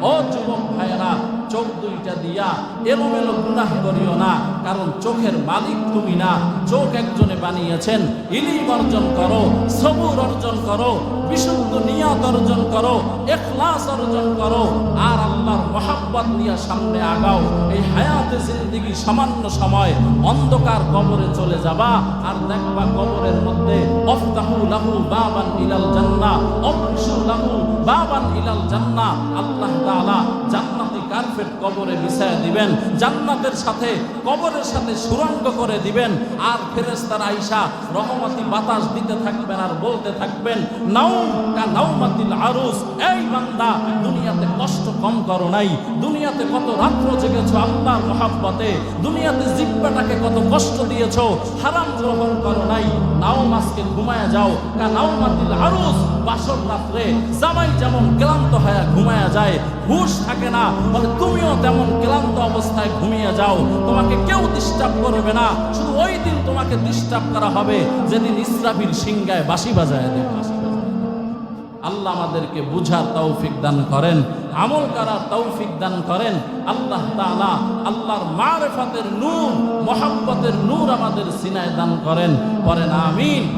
ও যুবক ভাইয়েরা, চোখ দুইটা দিয়া এলোমেলো গুনাহ করিও না, কারণ চোখের মালিক তুমি না, চোখ একজনে বানিয়েছেন। ইলম অর্জন করো, সবুর অর্জন করো, বিশুদ্ধ নিয়ত অর্জন করো, ইখলাস অর্জন করো, আর আল্লাহর মহব্বত নিয়ে সামনে আগাও। এই হায়াতে জিন্দেগি সামান্য সময়, অন্ধকার কবরে চলে যাবা, আর দেখবা কবরের মধ্যে আফতাহু লাহু বাবান ইলাল জান্নাহ, আফরিশু লাহু বাবান ইলাল জান্নাহ। আল্লাহ তাআলা জান্নাতি কার্পেট কবরে বিছায়া দিবেন, জান্নাতের সাথে কবরের সাথে সুরঙ্গ করে দিবেন। আর ফেরেশতারা আয়েশা রহমতি বাতাস দিতে থাকবেন আর বলতে থাকবেন, নাউম কা নাউমাতিল আরুস। এই বান্দা, দুনিয়াতে কষ্ট কম করো নাই, দুনিয়াতে কত রাত্র জেগেছো আল্লাহর মহব্বতে, দুনিয়াতে জিহ্বাটাকে কত কষ্ট দিয়েছো, হারাম গ্রহণ করো নাই। নাউম, আজকে ঘুমায়া যাও কা নাউমাতিল আরুস। বাসর রাত্রে জামাই যেমন ক্লান্ত হয়ে ঘুমায়া যায়, হুঁশ থাকে না, বলে তুমিও তেমন ক্লান্ত অবস্থায় ঘুমিয়ে যাও, তোমাকে কেউ ডিস্টার্ব করবে না। শুধু ওই দিন তোমাকে ডিস্টার্ব করা হবে যেদিন ইসরাফিল সিংহায় বাঁশি বাজায় দেবে। আল্লাহ আমাদেরকে বুঝার তৌফিক দান করেন, আমল করার তৌফিক দান করেন। আল্লাহ তাআলা আল্লাহর মারিফাতের নূর, মহব্বতের নূর আমাদের সিনায় দান করেন। পড়েন আমিন।